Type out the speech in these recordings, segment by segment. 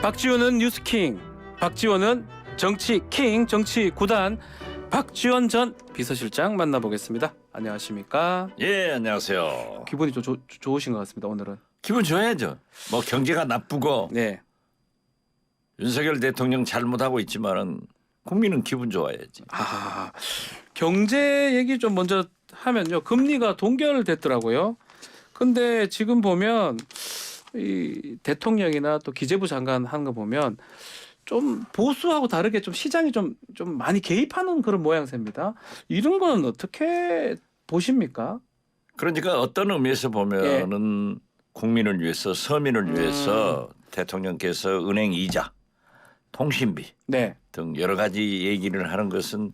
박지원은 뉴스킹, 박지원은 정치킹, 정치구단 박지원 전 비서실장 만나보겠습니다. 안녕하십니까? 예, 안녕하세요. 기분이 좀 좋으신 것 같습니다. 오늘은. 기분 좋아야죠. 뭐 경제가 나쁘고 네. 윤석열 대통령 잘못하고 있지만은 국민은 기분 좋아야지. 경제 얘기 좀 먼저 하면요. 금리가 동결됐더라고요. 근데 지금 보면 이 대통령이나 또 기재부 장관 하는 거 보면 좀 보수하고 다르게 좀 시장이 좀 많이 개입하는 그런 모양새입니다. 이런 건 어떻게 보십니까? 그러니까 어떤 의미에서 보면은 국민을 위해서 서민을 위해서 대통령께서 은행 이자, 통신비 네. 등 여러 가지 얘기를 하는 것은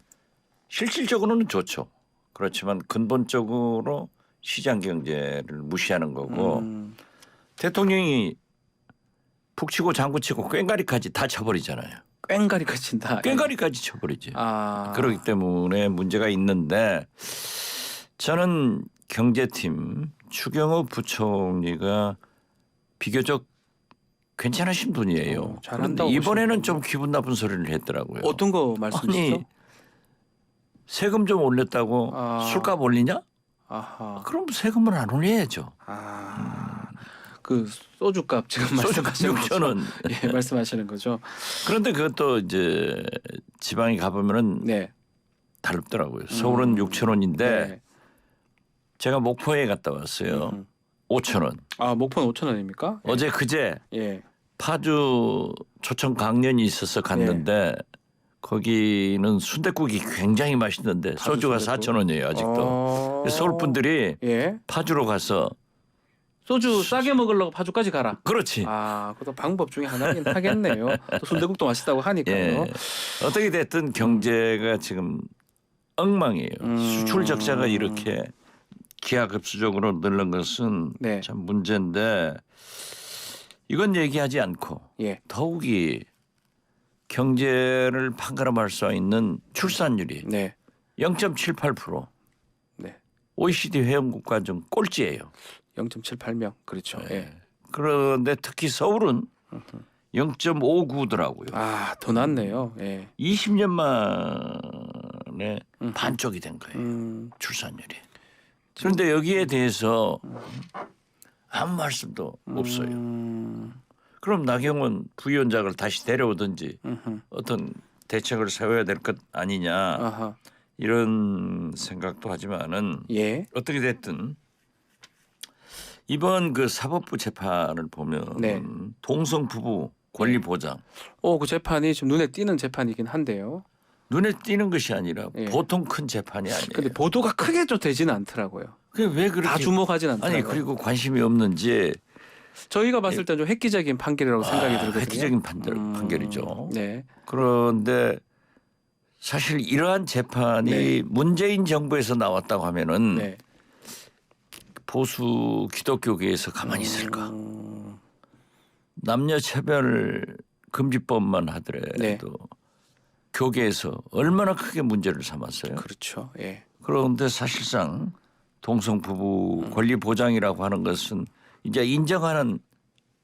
실질적으로는 좋죠. 그렇지만 근본적으로 시장 경제를 무시하는 거고 대통령이 북치고 장구치고 꽹가리까지 다 쳐버리잖아요. 꽹가리까지 친다. 꽹가리까지 쳐버리지. 아. 그렇기 때문에 문제가 있는데 저는 경제팀 추경호 부총리가 비교적 괜찮으신 분이에요. 그런데 잘한다고 이번에는 좀 기분 나쁜 소리를 했더라고요. 어떤 거 말씀이시죠? 아니 세금 좀 올렸다고 술값 올리냐? 아하. 그럼 세금을 안 올려야죠. 그 소주값 지금 말씀하시는 6천 원. 예, 말씀하시는 거죠. 그런데 그것도 이제 지방에 가보면은 네. 다르더라고요. 서울은 6천 원인데 네. 제가 목포에 갔다 왔어요. 5천 원. 아, 목포는 5천 원입니까? 어제 그제 예. 파주 초청 강연이 있어서 갔는데 거기는 순댓국이 굉장히 맛있는데 파주 소주가 순댓국? 4천 원이에요 아직도. 서울 분들이 예. 파주로 가서 소주 싸게 먹으려고 파주까지 가라. 그렇지. 아, 그것도 방법 중에 하나긴 하겠네요. 또 순대국도 맛있다고 하니까요. 예. 어떻게 됐든 경제가 지금 엉망이에요. 수출 적자가 이렇게 기하급수적으로 늘는 것은 네. 참 문제인데 이건 얘기하지 않고 예. 더욱이 경제를 판가름할 수 있는 출산율이 네. 0.78%. 네. OECD 회원국가 중 꼴찌예요. 0.78명. 그렇죠. 예. 그런데 특히 서울은 0.59더라고요. 아, 더 낫네요. 예. 20년 만에 반쪽이 된 거예요. 출산율이. 그런데 여기에 대해서 아무 말씀도 없어요. 그럼 나경원 부위원장을 다시 데려오든지 어떤 대책을 세워야 될 것 아니냐 아하. 이런 생각도 하지만은 예. 어떻게 됐든 이번 그 사법부 재판을 보면 네. 동성 부부 권리 보장 그 재판이 좀 눈에 띄는 재판이긴 한데요. 눈에 띄는 것이 아니라 예. 보통 큰 재판이 아니에요. 근데 보도가 크게 좀 되지는 않더라고요. 그게 왜 그렇게 다 주목하진 않더라고요. 아니 그리고 관심이 없는지 저희가 봤을 때 좀 획기적인 판결이라고 생각이 들거든요. 획기적인 판결이죠. 네. 그런데 사실 이러한 재판이 문재인 정부에서 나왔다고 하면은 네. 보수 기독교계에서 가만히 있을까? 남녀 차별 금지법만 하더라도 네. 교계에서 얼마나 크게 문제를 삼았어요. 그렇죠. 예. 그런데 사실상 동성 부부 권리 보장이라고 하는 것은 이제 인정하는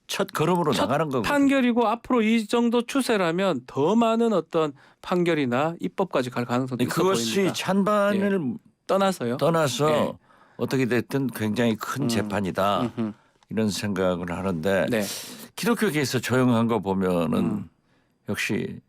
첫 걸음으로 나가는 거고. 판결이고 앞으로 이 정도 추세라면 더 많은 어떤 판결이나 입법까지 갈 가능성도 있어 그것이 보입니다. 찬반을 떠나서요. 떠나서 예. 어떻게 됐든 굉장히 큰 재판이다 이런 생각을 하는데 네. 기독교계에서 조용한 거 보면은 역시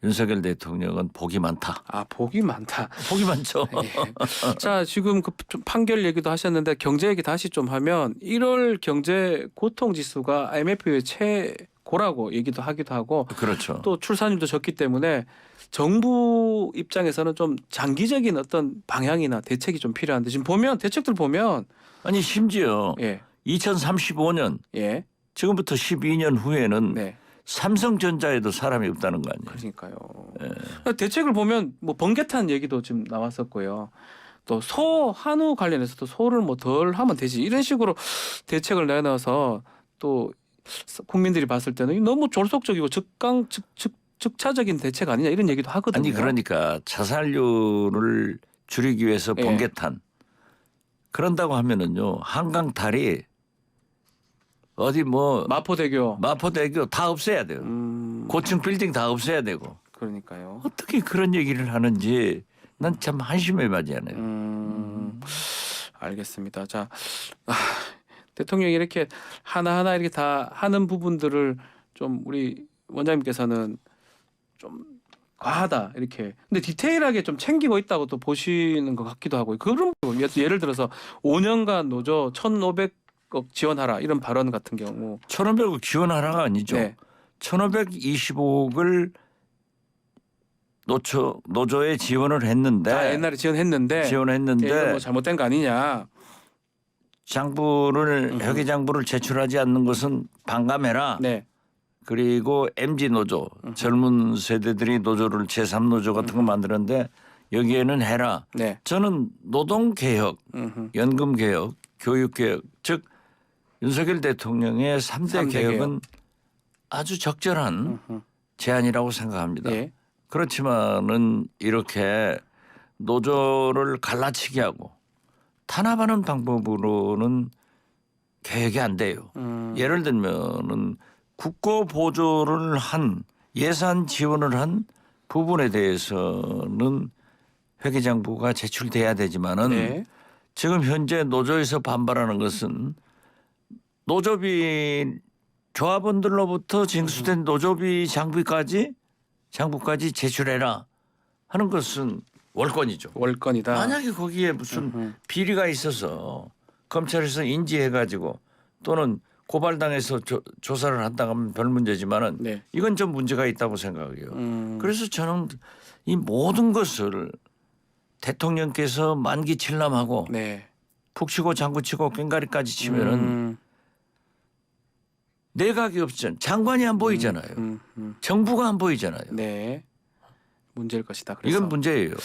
윤석열 대통령은 복이 많다. 아, 복이 많다. 복이 많죠. 예. 자, 지금 좀 판결 얘기도 하셨는데 경제 얘기 다시 좀 하면 1월 경제 고통 지수가 IMF의 최고라고 얘기도 하기도 하고 그렇죠. 또 출산율도 적기 때문에 정부 입장에서는 좀 장기적인 어떤 방향이나 대책이 좀 필요한데 지금 보면 대책들 보면 아니 심지어 예. 2035년 예. 지금부터 12년 후에는 네. 삼성전자에도 사람이 없다는 거 아니에요. 그러니까요. 대책을 보면 뭐 번개탄 얘기도 지금 나왔었고요. 또 소 한우 관련해서도 소를 뭐 덜 하면 되지 이런 식으로 대책을 내놔서 또 국민들이 봤을 때는 너무 졸속적이고 즉차적인 대책 아니냐 이런 얘기도 하거든요. 아니 그러니까 자살률을 줄이기 위해서 번개탄 그런다고 하면은요 한강 달이 어디 뭐 마포대교. 마포대교 다 없애야 돼요. 고층 빌딩 다 없애야 되고 그러니까요. 어떻게 그런 얘기를 하는지 난 참 한심해 맞이하네요. 알겠습니다. 자, 대통령이 이렇게 하나하나 이렇게 다 하는 부분들을 좀 우리 원장님께서는 좀 과하다 이렇게. 근데 디테일하게 좀 챙기고 있다고 또 보시는 것 같기도 하고. 그런 부분, 예를 들어서 5년간 노조 1,500억 지원하라 이런 발언 같은 경우. 1,500억 지원하라가 아니죠. 네. 1,525억을 노조에 지원을 했는데 옛날에 지원했는데 이거 뭐 잘못된 거 아니냐. 장부를 회계장부를 제출하지 않는 것은 반감해라. 네. 그리고 MZ 노조 젊은 세대들이 노조를 제3노조 같은 거 만드는데 여기에는 해라. 네. 저는 노동개혁, 연금개혁, 교육개혁 즉 윤석열 대통령의 3대 개혁은 아주 적절한 제안이라고 생각합니다. 예. 그렇지만은 이렇게 노조를 갈라치기 하고 탄압하는 방법으로는 개혁이 안 돼요. 예를 들면은 국고 보조를 한 예산 지원을 한 부분에 대해서는 회계장부가 제출돼야 되지만은 네. 지금 현재 노조에서 반발하는 것은 노조비 조합원들로부터 징수된 노조비 장부까지 제출해라 하는 것은 월권이죠. 월권이다. 만약에 거기에 무슨 비리가 있어서 검찰에서 인지해가지고 또는 고발당해서 조사를 한다 하면 별 문제지만은 네. 이건 좀 문제가 있다고 생각해요. 그래서 저는 이 모든 것을 대통령께서 만기 칠람하고 네. 푹 치고 장구 치고 꽹가리까지 치면은 내각이 없잖아요. 장관이 안 보이잖아요. 정부가 안 보이잖아요. 네. 문제일 것이다. 그래서 이건 문제예요.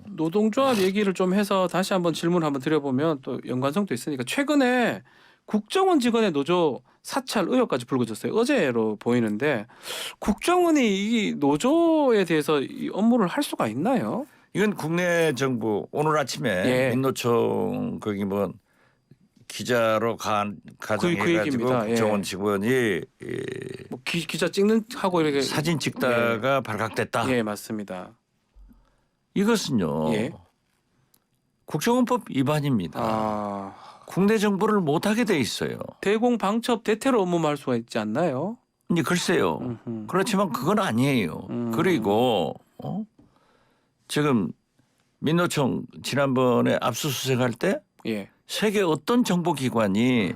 노동조합 얘기를 좀 해서 다시 한번 질문 한번 드려보면 또 연관성도 있으니까 최근에 국정원 직원의 노조 사찰 의혹까지 불거졌어요. 어제로 보이는데 국정원이 이 노조에 대해서 이 업무를 할 수가 있나요? 이건 국내 정부 오늘 아침에 예. 민노총 거기 뭐 기자로 가정해가지고 얘기입니다. 국정원 예. 직원이 뭐 기자 찍는 하고 이렇게 사진 찍다가 발각됐다. 예, 맞습니다. 이것은요 예. 국정원법 위반입니다. 아, 국내 정부를 못하게 돼 있어요. 대공 방첩 대테러 업무만 할 수가 있지 않나요? 이제 글쎄요. 그렇지만 그건 아니에요. 그리고 지금 민노총 지난번에 압수수색할 때 예. 세계 어떤 정보기관이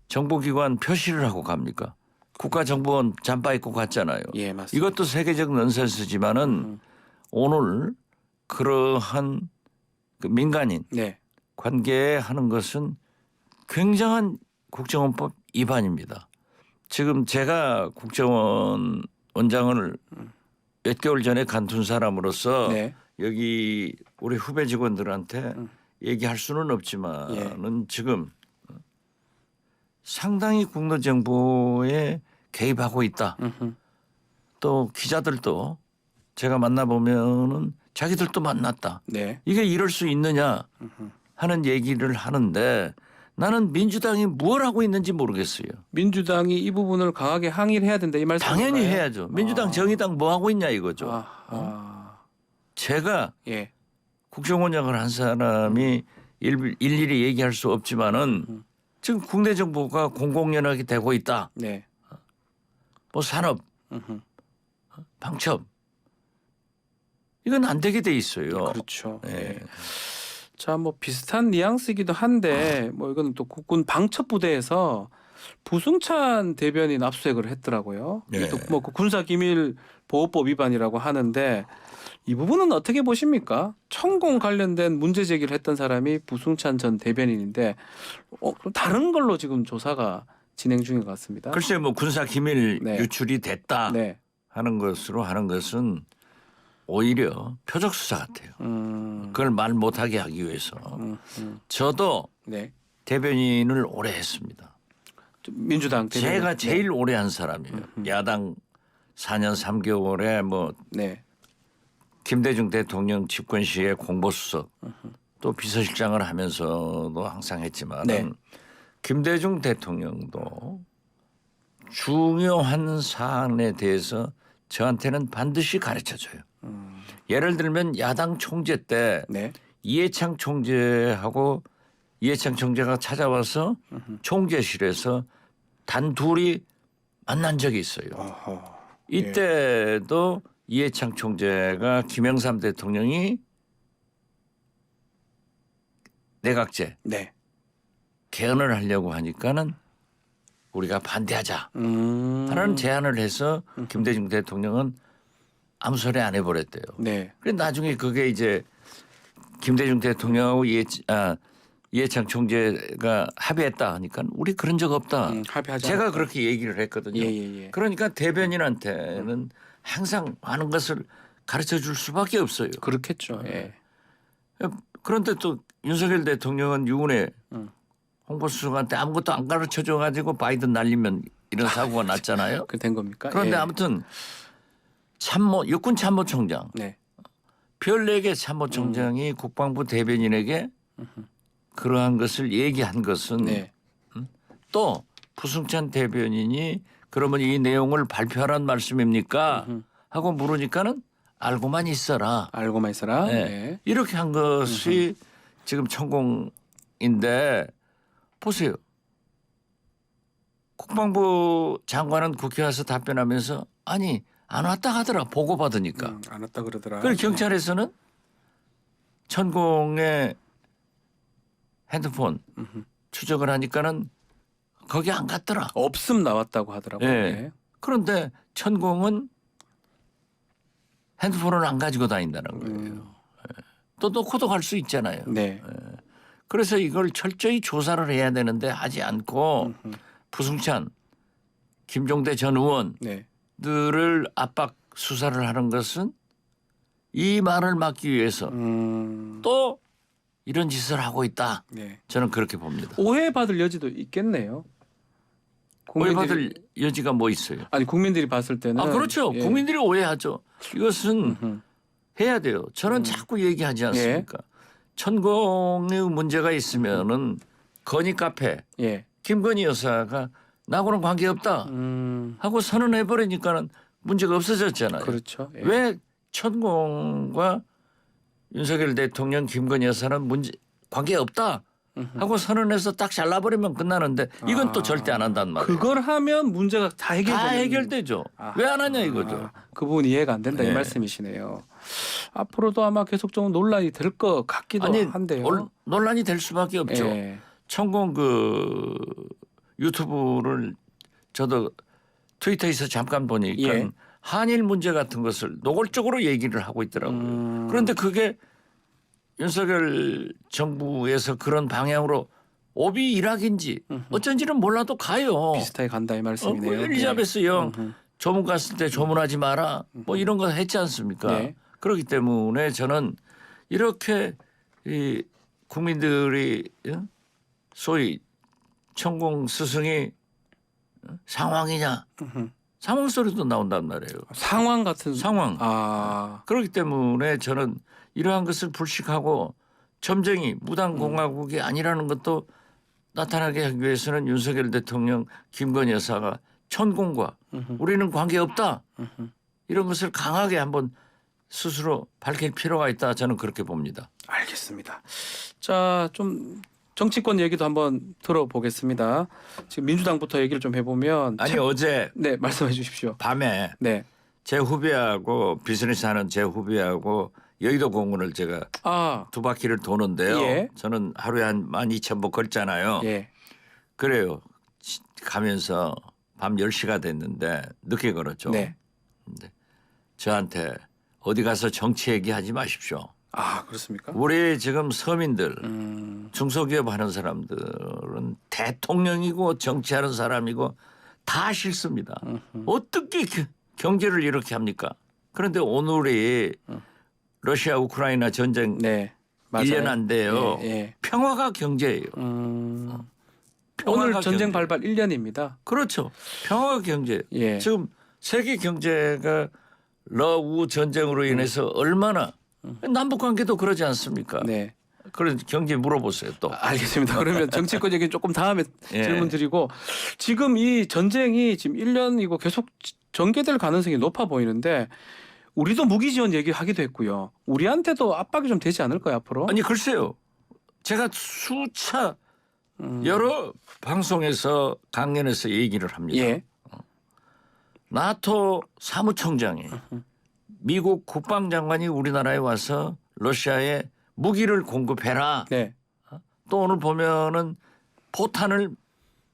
정보기관 표시를 하고 갑니까? 국가정보원 잠바 입고 갔잖아요. 예, 맞습니다. 이것도 세계적 넌센스지만은 오늘 그러한 그 민간인 네. 관계에 하는 것은 굉장한 국정원법 위반입니다. 지금 제가 국정원 원장을 몇 개월 전에 간둔 사람으로서 네. 여기 우리 후배 직원들한테 얘기할 수는 없지만은 지금 상당히 국내 정보에 개입하고 있다. 또 기자들도 제가 만나보면은 자기들도 만났다. 네. 이게 이럴 수 있느냐 하는 얘기를 하는데 나는 민주당이 뭘 하고 있는지 모르겠어요. 민주당이 이 부분을 강하게 항의를 해야 된다 이 말씀. 당연히 해야죠. 민주당 정의당 뭐 하고 있냐 이거죠. 제가 예. 국정원장을 한 사람이 일일이 얘기할 수 없지만은 지금 국내 정보가 공공연하게 되고 있다. 네. 뭐 산업, 방첩 이건 안 되게 돼 있어요. 그렇죠. 네. 예. 자, 뭐 비슷한 뉘앙스이기도 한데 뭐 이거는 또 국군 방첩부대에서 부승찬 대변인 압수수색을 했더라고요. 네. 이게 또뭐 군사기밀보호법 위반이라고 하는데 이 부분은 어떻게 보십니까? 천공 관련된 문제 제기를 했던 사람이 부승찬 전 대변인인데 좀 다른 걸로 지금 조사가 진행 중인 것 같습니다. 글쎄 뭐 군사 기밀 네. 유출이 됐다 네. 하는 것으로 하는 것은 오히려 표적 수사 같아요. 그걸 말 못하게 하기 위해서 저도 네. 대변인을 오래 했습니다. 민주당 대변인. 제가 제일 오래 한 사람이에요. 야당 4년 3개월에 뭐 네. 김대중 대통령 집권 시에 공보수석 또 비서실장을 하면서도 항상 했지만 네. 김대중 대통령도 중요한 사안에 대해서 저한테는 반드시 가르쳐줘요. 예를 들면 야당 총재 때 네. 이해창 총재하고 이해창 총재가 찾아와서 총재실에서 단둘이 만난 적이 있어요. 어허. 이때도 이해창 총재가 김영삼 대통령이 내각제 네. 개헌을 하려고 하니까는 우리가 반대하자 하는 제안을 해서 김대중 대통령은 아무 소리 안 해버렸대요. 네. 그래 나중에 그게 이제 김대중 대통령하고 이해창 총재가 합의했다 하니까 우리 그런 적 없다. 합의하지 제가 않았다. 그렇게 얘기를 했거든요. 예. 그러니까 대변인한테는 항상 많은 것을 가르쳐 줄 수밖에 없어요. 그렇겠죠. 예. 그런데 또 윤석열 대통령은 유은혜 홍보수석한테 아무것도 안 가르쳐 줘가지고 바이든 날리면 이런 사고가 났잖아요. 그 된 겁니까? 그런데 예. 아무튼 육군 참모총장 네. 별 4개 참모총장이 국방부 대변인에게 그러한 것을 얘기한 것은 네. 또 부승찬 대변인이 그러면 이 내용을 발표하란 말씀입니까? 하고 물으니까는 알고만 있어라. 알고만 있어라. 네. 네. 이렇게 한 것이 지금 천공인데 보세요. 국방부 장관은 국회 와서 답변하면서 아니 안 왔다 하더라 보고받으니까. 안 왔다 그러더라. 그리고 경찰에서는 천공의 핸드폰 추적을 하니까는 거기 안 갔더라. 없음 나왔다고 하더라고요. 예. 네. 그런데 천공은 핸드폰을 안 가지고 다닌다는 거예요. 또 놓고도 갈 수 있잖아요. 네. 그래서 이걸 철저히 조사를 해야 되는데 하지 않고 부승찬, 김종대 전 의원들을 네. 압박 수사를 하는 것은 이 말을 막기 위해서 또 이런 짓을 하고 있다. 네. 저는 그렇게 봅니다. 오해받을 여지도 있겠네요. 오해받을 여지가 뭐 있어요? 아니 국민들이 봤을 때는 그렇죠. 예. 국민들이 오해하죠. 이것은 해야 돼요. 저는 자꾸 얘기하지 않습니까? 천공의 문제가 있으면은 건희 카페 예. 김건희 여사가 나하고는 관계없다 하고 선언해 버리니까는 문제가 없어졌잖아요. 그렇죠. 예. 왜 천공과 윤석열 대통령 김건희 여사는 문제 관계없다 하고 선언해서 딱 잘라버리면 끝나는데 이건 또 절대 안 한단 말이에요. 그걸 하면 문제가 다 다 해결되는 해결되죠. 왜 안 하냐 이거죠. 그 부분 이해가 안 된다 이 네. 말씀이시네요. 앞으로도 아마 계속 좀 논란이 될 것 같기도 아니 한데요. 논란이 될 수밖에 없죠. 예. 천공 그 유튜브를 저도 트위터에서 잠깐 보니까 예. 한일 문제 같은 것을 노골적으로 얘기를 하고 있더라고요. 그런데 그게 윤석열 정부에서 그런 방향으로 오비 일학인지 어쩐지는 몰라도 가요. 비슷하게 간다 이 말씀이네요. 그 엘리자베스 영 조문 갔을 때 조문하지 마라 뭐 이런 거 했지 않습니까? 네. 그렇기 때문에 저는 이렇게 이 국민들이 소위 천공 스승이 상황이냐 상황 소리도 나온단 말이에요. 상황 같은 상황. 아, 그렇기 때문에 저는 이러한 것을 불식하고 점쟁이 무당공화국이 아니라는 것도 나타나게 하기 위해서는 윤석열 대통령 김건희 여사가 천공과 우리는 관계없다 이런 것을 강하게 한번 스스로 밝힐 필요가 있다 저는 그렇게 봅니다. 알겠습니다. 자, 좀 정치권 얘기도 한번 들어보겠습니다. 지금 민주당부터 얘기를 좀 해보면 아니 어제 네 말씀해 주십시오. 밤에 네. 제 후배하고 비즈니스 하는 제 후배하고 여의도 공원을 제가 아, 2바퀴를 도는데요. 예. 저는 하루에 한 12,000보 걷잖아요. 예. 그래요. 가면서 밤 10시가 됐는데 늦게 걸었죠. 네. 근데 저한테 어디 가서 정치 얘기하지 마십시오. 아, 그렇습니까? 우리 지금 서민들 중소기업 하는 사람들은 대통령이고 정치하는 사람이고 다 싫습니다. 어떻게 경제를 이렇게 합니까? 그런데 오늘이 러시아 우크라이나 전쟁 네. 맞아요. 1년 안 돼요. 예, 예. 평화가 경제예요. 오늘 평화가 전쟁 경제. 발발 1년입니다. 그렇죠. 평화가 경제. 예. 지금 세계 경제가 러우 전쟁으로 인해서 얼마나 남북 관계도 그러지 않습니까? 네. 그런 경제 물어보세요 또. 알겠습니다. 그러면 정치권 얘기 조금 다음에 예. 질문 드리고 지금 이 전쟁이 지금 1년이고 계속 전개될 가능성이 높아 보이는데 우리도 무기 지원 얘기하기도 했고요. 우리한테도 압박이 좀 되지 않을까요 앞으로? 아니 글쎄요. 제가 수차 음. 여러 방송에서 강연에서 얘기를 합니다. 예. 나토 사무총장이 미국 국방장관이 우리나라에 와서 러시아에 무기를 공급해라. 네. 또 오늘 보면은 포탄을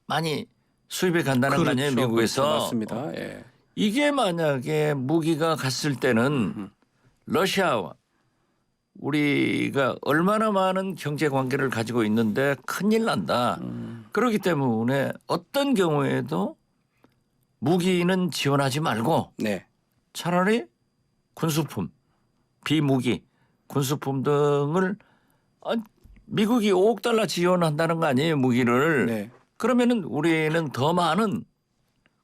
많이 수입해 간다는 거 아니에요 미국에서. 그렇죠. 맞습니다. 예. 이게 만약에 무기가 갔을 때는 러시아와 우리가 얼마나 많은 경제 관계를 가지고 있는데 큰일 난다. 그렇기 때문에 어떤 경우에도 무기는 지원하지 말고 네. 차라리 군수품, 비무기, 군수품 등을 미국이 5억 달러 지원한다는 거 아니에요 무기를. 네. 그러면은 우리는 더 많은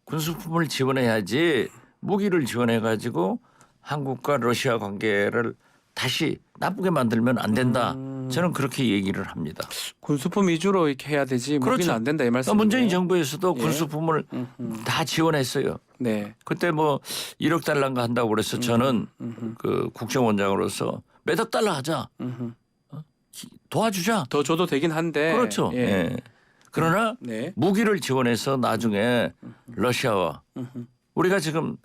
군수품을 지원해야지 무기를 지원해 가지고 한국과 러시아 관계를 다시 나쁘게 만들면 안 된다. 저는 그렇게 얘기를 합니다. 군수품 위주로 이렇게 해야 되지 무기는 그렇죠. 안 된다 이 말씀이에요. 문재인 정부에서도 예. 군수품을 다 지원했어요. 네. 그때 뭐 1억 달러인가 한다고 그래서 저는 그 국정원장으로서 몇 억 달러 하자. 도와주자. 더 줘도 되긴 한데. 그렇죠. 예. 예. 그러나 네. 무기를 지원해서 나중에 러시아와 우리가 지금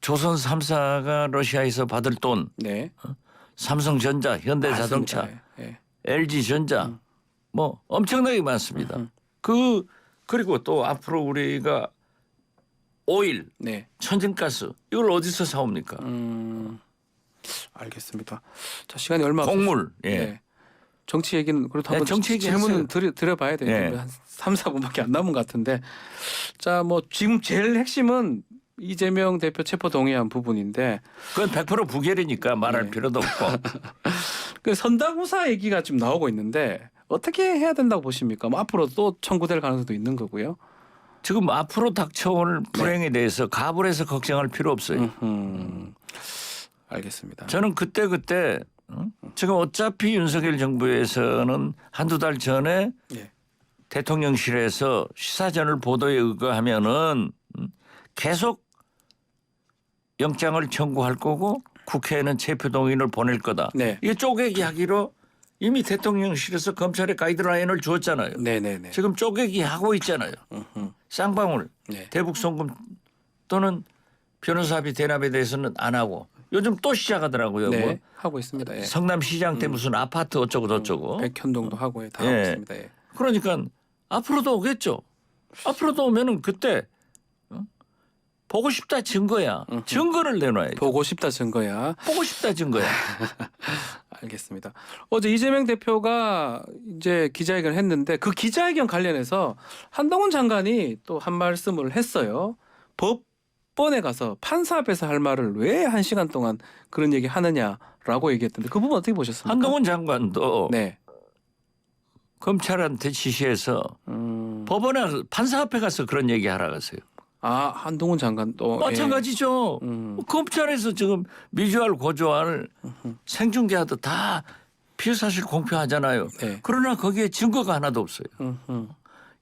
조선 3사가 러시아에서 받을 돈 네. 삼성전자, 현대자동차, 맞습니다. 예. LG전자 뭐 엄청나게 많습니다. 그리고 또 앞으로 우리가 오일, 네. 천연가스 이걸 어디서 사옵니까? 알겠습니다. 자, 시간이 얼마 곡물. 없어서- 예. 네. 정치 얘기는 그래도 네, 한번 정치 얘기 질문을 드려봐야 되는데 예. 한 3, 4분밖에 안 남은 것 같은데 자, 뭐 지금 제일 핵심은 이재명 대표 체포 동의안 부분인데 그건 100% 부결이니까 말할 네. 필요도 없고. 그 선다구사 얘기가 지금 나오고 있는데 어떻게 해야 된다고 보십니까? 뭐 앞으로 또 청구될 가능성도 있는 거고요. 지금 앞으로 닥쳐올 불행에 대해서 가불해서 걱정할 필요 없어요. 알겠습니다. 저는 그때 지금 어차피 윤석열 정부에서는 한두 달 전에 예. 대통령실에서 시사저널 보도에 의거하면은 계속 영장을 청구할 거고 국회에는 체포 동의를 보낼 거다. 네. 이게 쪼개기 하기로 이미 대통령실에서 검찰에 가이드라인을 주었잖아요. 네네네. 지금 쪼개기 하고 있잖아요. 쌍방울, 네. 대북 송금 또는 변호사비 대납에 대해서는 안 하고 요즘 또 시작하더라고요. 네. 뭐 하고 있습니다. 예. 성남시장 때 무슨 아파트 어쩌고 저쩌고. 백현동도 하고 다 예. 하고 있습니다. 예. 그러니까 앞으로도 오겠죠. 앞으로도 오면은 그때 보고 싶다 증거야. 증거를 내놔야죠. 보고 싶다 증거야. 보고 싶다 증거야. 알겠습니다. 어제 이재명 대표가 이제 기자회견을 했는데 그 기자회견 관련해서 한동훈 장관이 또 한 말씀을 했어요. 법원에 가서 판사 앞에서 할 말을 왜 1시간 동안 그런 얘기 하느냐라고 얘기했던데 그 부분 어떻게 보셨습니까? 한동훈 장관도 네. 검찰한테 지시해서 법원에 판사 앞에 가서 그런 얘기 하라 그랬어요. 아 한동훈 장관도 마찬가지죠. 음. 검찰에서 지금 미주알 고조알 생중계하듯 다 피의사실 공표하잖아요. 네. 그러나 거기에 증거가 하나도 없어요.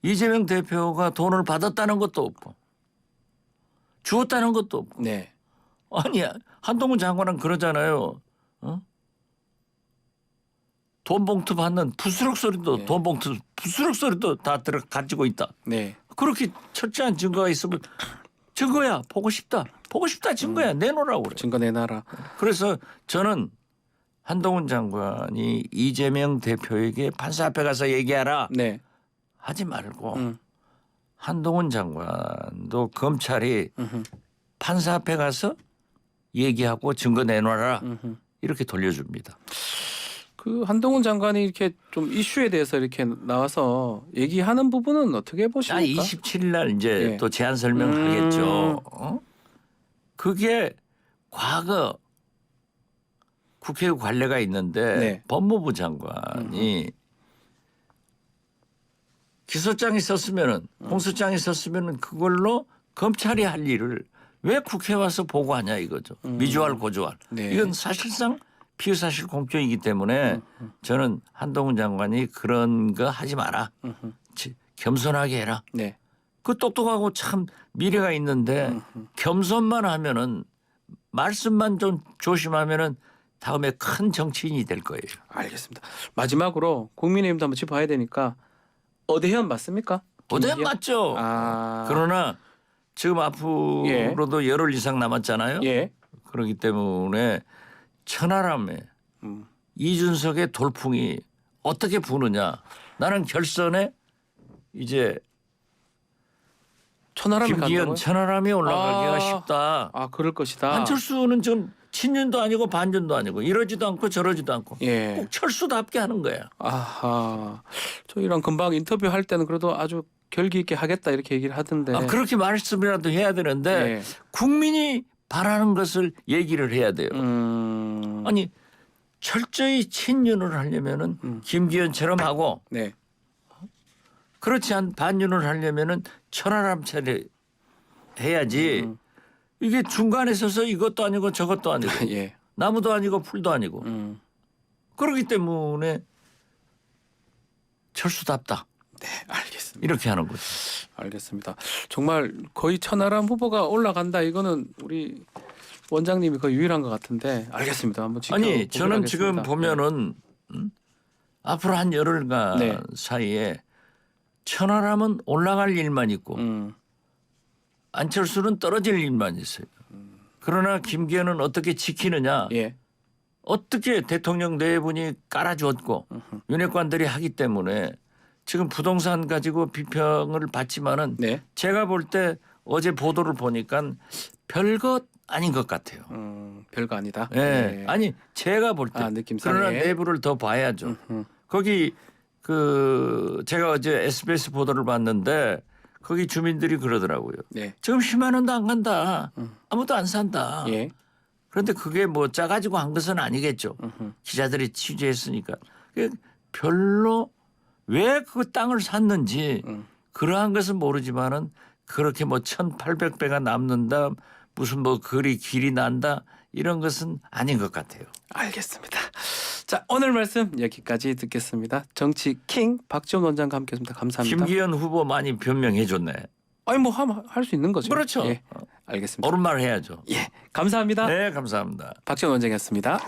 이재명 대표가 돈을 받았다는 것도 없고 주었다는 것도 없고. 네. 아니야. 한동훈 장관은 그러잖아요. 돈 봉투 받는 부스럭 소리도 네. 돈 봉투 부스럭 소리도 다 가지고 있다. 네. 그렇게 철저한 증거가 있으면 증거야 보고 싶다 증거야 내놓으라고 그래. 증거 내놔라. 그래서 저는 한동훈 장관이 이재명 대표에게 판사 앞에 가서 얘기하라 네. 하지 말고 한동훈 장관도 검찰이 판사 앞에 가서 얘기하고 증거 내놔라 이렇게 돌려줍니다. 그 한동훈 장관이 이렇게 좀 이슈에 대해서 이렇게 나와서 얘기하는 부분은 어떻게 보십니까? 27일 날 이제 예. 또 제안 설명하겠죠. 그게 과거 국회 관례가 있는데 네. 법무부 장관이 기소장이 썼으면은 공소장이 썼으면은 그걸로 검찰이 할 일을 왜 국회 와서 보고하냐 이거죠. 미주알 고주알. 네. 이건 사실상 피의사실 공표이기 때문에 저는 한동훈 장관이 그런 거 하지 마라. 겸손하게 해라. 네. 그 똑똑하고 참 미래가 있는데 겸손만 하면은 말씀만 좀 조심하면은 다음에 큰 정치인이 될 거예요. 알겠습니다. 마지막으로 국민의힘도 한번 짚어야 되니까 어대현 맞습니까? 어대현 김기현? 맞죠. 아. 그러나 지금 앞으로도 열흘 이상 남았잖아요. 예. 그렇기 때문에 천하람에 음. 이준석의 돌풍이 어떻게 부느냐. 나는 결선에 이제 천하람이 김기현 간다고요? 천하람이 올라가기가 아. 쉽다. 아, 그럴 것이다. 안철수는 좀 친윤도 아니고 반윤도 아니고 이러지도 않고 저러지도 않고 예. 꼭 철수답게 하는 거야. 아하. 저희랑 금방 인터뷰할 때는 그래도 아주 결기 있게 하겠다 이렇게 얘기를 하던데. 아, 그렇게 말씀이라도 해야 되는데 예. 국민이 바라는 것을 얘기를 해야 돼요. 아니 철저히 친윤을 하려면은 김기현처럼 하고 네. 그렇지 않 반윤을 하려면은 천하람 차례 해야지. 이게 중간에 서서 이것도 아니고 저것도 아니고 예. 나무도 아니고 풀도 아니고 그렇기 때문에 철수답다 네, 알겠습니다. 이렇게 하는 거죠. 알겠습니다. 정말 거의 천하람 후보가 올라간다 이거는 우리 원장님이 거의 유일한 것 같은데 알겠습니다. 한번 아니 저는 지금 지켜보겠습니다. 보면은 앞으로 한 열흘간 네. 사이에 천하람은 올라갈 일만 있고 안철수는 떨어질 일만 있어요. 그러나 김기현은 어떻게 지키느냐. 예. 어떻게 대통령 내분이 깔아주었고 윤핵관들이 하기 때문에 지금 부동산 가지고 비평을 받지만은 네. 제가 볼 때 어제 보도를 보니까 별것 아닌 것 같아요. 별거 아니다. 예. 네. 아니 제가 볼 때. 아, 느낌상에. 그러나 내부를 더 봐야죠. 거기 그 제가 어제 SBS 보도를 봤는데 거기 주민들이 그러더라고요. 네. 지금 10만 원도 안 간다. 아무도 안 산다. 예. 그런데 그게 뭐 짜가지고 한 것은 아니겠죠. 기자들이 취재했으니까. 별로 왜 그 땅을 샀는지 그러한 것은 모르지만은 그렇게 뭐 1,800배가 남는다 무슨 뭐 거리 길이 난다 이런 것은 아닌 것 같아요. 알겠습니다. 자, 오늘 말씀 여기까지 듣겠습니다. 정치 킹 박지원 원장과 함께했습니다. 감사합니다. 김기현 후보 많이 변명해 줬네. 아니 뭐 할 수 있는 거죠. 그렇죠. 예. 알겠습니다. 옳은 말 해야죠. 예. 감사합니다. 네, 감사합니다. 박지원 원장이었습니다.